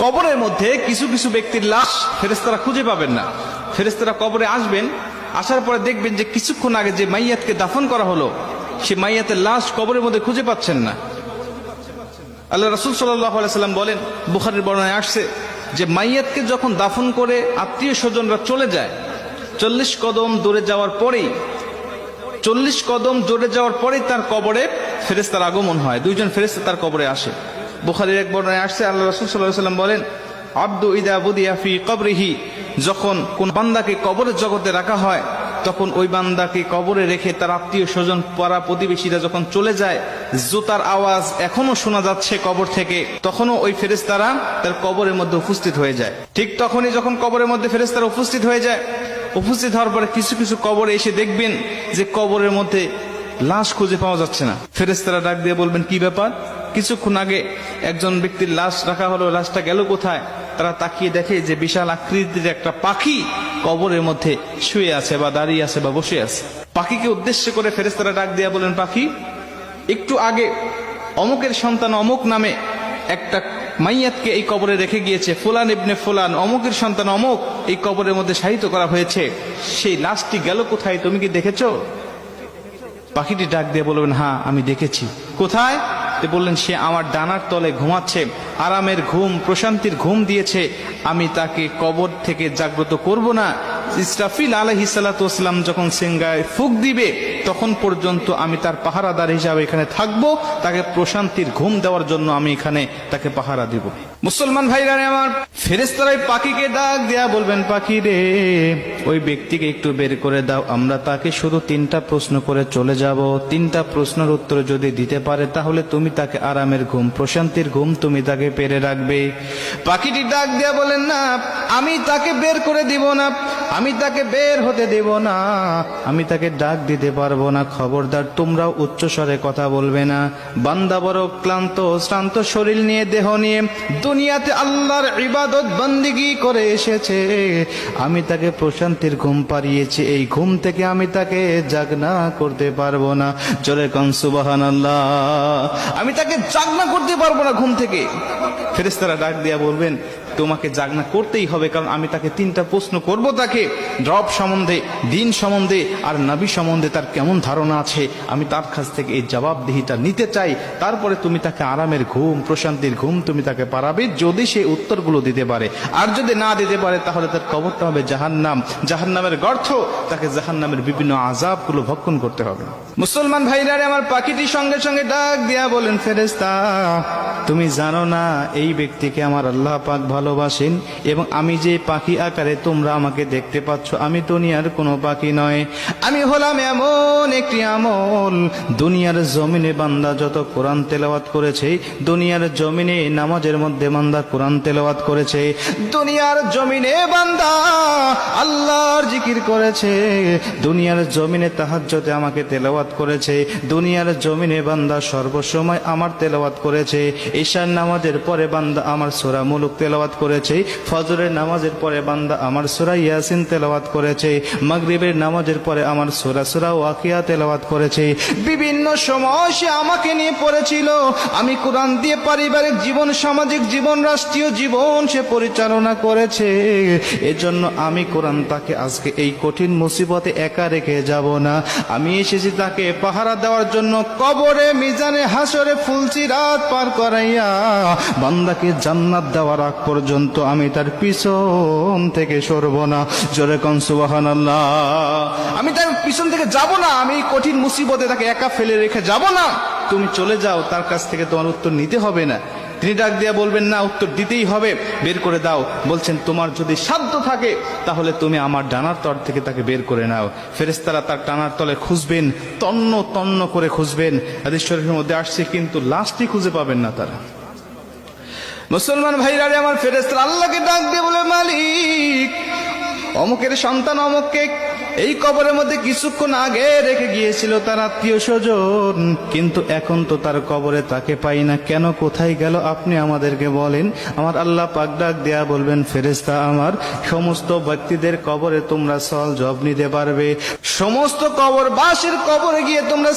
কবরের মধ্যে কিছু কিছু ব্যক্তির লাশ ফেরেশতারা খুঁজে পাবেন না। ফেরেশতারা কবরে আসবেন, আসার পরে দেখবেন যে কিছুক্ষণ আগে যে মাইয়াতকে দাফন করা হলো সে মাইয়াতের লাশ কবরের মধ্যে খুঁজে পাচ্ছেন না। আল্লাহ রাসূল সাল্লাল্লাহু আলাইহি সাল্লাম বলেন, বুখারীর বর্ণনায় আসছে যে মাইয়াতকে যখন দাফন করে আত্মীয় স্বজনরা চলে যায়, 40 কদম দূরে যাওয়ার পরেই 40 কদম দূরে যাওয়ার পরেই তার কবরে ফেরেশতার আগমন হয়। দুইজন ফেরেশতা তার কবরে আসে। বুখারীর এক বর্ণনায় আসছে, আল্লাহ রাসূল সাল্লাল্লাহু আলাইহি সাল্লাম বলেন, আব্দু ইদা বুদিয়া ফি কবরিহি, যখন কোন বান্দাকে কবরের জগতে রাখা হয় তখন ওই বান্দাকে কবরে রেখে তার আত্মীয় স্বজন পাড়া প্রতিবেশীরা যখন চলে যায়, জুতার আওয়াজ এখনো শোনা যাচ্ছে কবর থেকে, তখনও ওই ফেরেশতারা তার কবরের মধ্যে উপস্থিত হয়ে যায়। ঠিক তখনই যখন কবরের মধ্যে ফেরেশতারা উপস্থিত হয়ে যায়, উপস্থিত হওয়ার পরে কিছু কিছু কবরে এসে দেখবেন যে কবরের মধ্যে লাশ খুঁজে পাওয়া যাচ্ছে না। ফেরেশতারা ডাক দিয়ে বলবেন, কি ব্যাপার? কিছুক্ষণ আগে একজন ব্যক্তির লাশ রাখা হলো, লাশটা গেল কোথায়? তারা তাকিয়ে দেখে যে বিশাল আকৃতির একটা পাখি কবরের মধ্যে শুয়ে আছে বা দাঁড়িয়ে আছে বা বসে আছে। পাখিকে উদ্দেশ্য করে ফেরেশতারা ডাক দিয়ে বলেন, পাখি, একটু আগে অমুকের সন্তান অমুক নামে একটা মাইয়াতকে এই কবরে রেখে গিয়েছে, ফুলান ইবনে ফুলান, অমুকের সন্তান অমুক এই কবরের মধ্যে শায়িত করা হয়েছে, সেই লাশটি গেল কোথায়? তুমি কি দেখেছো? পাখিটি ডাক দিয়ে বলবেন, হ্যাঁ আমি দেখেছি। কোথায়? বললেন, সে আমার ডানার তলে ঘুমাচ্ছে, আরামের ঘুম, প্রশান্তির ঘুম দিয়েছে, আমি তাকে কবর থেকে জাগ্রত করব না। ইসরাফিল আলাইহিস সালাতু ওয়াস সালাম যখন সিংহায় ফুঁক দিবে তখন পর্যন্ত আমি তার পাহারাদার হিসাবে এখানে থাকব, তাকে প্রশান্তির ঘুম দেওয়ার জন্য আমি এখানে তাকে পাহারা দিব। মুসলমান ভাইরা আমার, ফেরেশতারাই পাখিকে ডাক দেয়া বলবেন, পাখি রে, ওই ব্যক্তিকে একটু বের করে দাও, আমরা তাকে শুধু 3টা প্রশ্ন করে চলে যাব। 3টা প্রশ্নের উত্তর যদি দিতে পারে তাহলে তুমি তাকে আরামের ঘুম, প্রশান্তির ঘুম তুমি তাকে পেরে রাখবে। পাখিটি ডাক দেয়া বলেন, না, আমি তাকে বের করে দিব না, আমি তাকে বের হতে দেব না, আমি তাকে ডাক দিতে পারবো না। খবরদার, তোমরাও উচ্চ স্বরে কথা বলবে না। বান্দা বড় ক্লান্ত শ্রান্ত শরীর নিয়ে, দেহ নিয়ে দুনিয়াতে আল্লাহর ইবাদত বন্দেগী করে এসেছে, আমি তাকে প্রশান্তির ঘুম পাড়িয়েছি, এই ঘুম থেকে আমি তাকে জাগনা করতে পারবো না। জোরে কোন সুবহানাল্লাহ। আমি তাকে জাগনা করতে পারবো না ঘুম থেকে। ফেরেশতারা ডাক দিয়া বলবেন, তোমাকে জাগনা করতেই হবে, কারণ আমি তাকে 3টা প্রশ্ন করব, তাকে রব সম্বন্ধে, দিন সম্বন্ধে আর নবী সম্বন্ধে তার কেমন ধারণা আছে, আমি তার কাছ থেকে এই জবাবদিহিটা নিতে চাই। তারপরে তুমি তাকে আরামের ঘুম, প্রশান্তির ঘুম তুমি তাকে পারাবে, যদি সে উত্তরগুলো দিতে পারে। আর যদি না দিতে পারে তাহলে তার কবরটা হবে জাহান্নাম, জাহান্নামের গর্ত, তাকে জাহান্নামের বিভিন্ন আযাবগুলো ভক্ষণ করতে হবে। মুসলমান ভাইরা আমার, পাখিটি সঙ্গে সঙ্গে ডাক দিয়া বলেন, ফেরেশতা, তুমি জানো না এই ব্যক্তিকে আমার আল্লাহ পাক ভালোবাসেন, এবং আমি যে পাখি আকারে তোমরা আমাকে দেখতে পাচ্ছ, আমি দুনিয়ার কোনো পাখি নয়, আমি হলাম এমন একটি আমল। দুনিয়ার জমিনে বান্দা যত কোরআন তেলাওয়াত করেছে, দুনিয়ার জমিনে নামাজের মধ্যে বান্দা কোরআন তেলাওয়াত করেছে, দুনিয়ার জমিনে বান্দা আল্লাহর জিকির করেছে, দুনিয়ার জমিনে তাহাজ্জুদে আমাকে তেলাওয়াত করেছে, দুনিয়ার জমিনে বান্দা সর্বসময় আমার তেলাওয়াত করেছে, ঈশার নামাজের পরে বান্দা আমার সূরা মুলুক তেলাওয়াত করেছে, ফজরের নামাজের পরে বান্দা আমার সূরা ইয়াসিন তেলাওয়াত করেছে, মাগরিবের নামাজের পরে আমার সূরা ওয়াকিয়া তেলাওয়াত করেছে। বিভিন্ন সময় সে আমাকে নিয়ে পড়েছিল, আমি কোরআন দিয়ে পারিবারিক জীবন, সামাজিক জীবন, রাষ্ট্রীয় জীবন সে পরিচালনা করেছে। এজন্য আমি কোরআন তাকে আজকে এই কঠিন মুসিবতে একা রেখে যাব না। আমি এসেছি তাকে পাহারা দেওয়ার জন্য, কবরে, মিজানে, হাসরে ফুলসিরাত পার করাইয়া বান্দাকে জান্নাত দেওয়ার আগ পর্যন্ত আমি তার পিছন থেকে সরব না। জোরে কোন সুবহানাল্লাহ। আমি তার পিছন থেকে যাব না, আমি কঠিন মুসিবতে তাকে একা ফেলে রেখে যাব না। তুমি চলে যাও, তার কাছ থেকে তোমার উত্তর নিতে হবে না। তিনি ডাক দিয়া বলবেন, না, উত্তর দিতেই হবে, বের করে দাও। বলছেন, তোমার যদি সাধ্য থাকে তাহলে তুমি আমার ডানার তল থেকে তাকে বের করে নাও। ফেরেশতারা তার ডানার তলে খুঁজবেন, তন্ন তন্ন করে খুঁজবেন। হাদিস শরীফের মধ্যে আসছে, কিন্তু লাশটি খুঁজে পাবেন না তারা। মুসলমান ভাইরা আমার, ফেরেশতারা আল্লাহকে ডাক দিয়ে বলে, মালিক, অমুকের সন্তান অমুককে এই কবরের মধ্যে কিছুক্ষণ আগে রেখে গিয়েছিল তার আত্মীয় স্বজন, কিন্তু এখন তো তার কবরে তাকে পাই না, কেন, কোথায় গেল, আপনি আমাদেরকে বলেন। আমার আল্লাহ পাক ডাক দেয়া বলবেন, ফেরেশতা আমার, সমস্ত ব্যক্তিদের কবরে তোমরা সওয়াল জবাব নিতে পারবে, সমস্ত কবরবাসীর কবরে গিয়ে তোমরা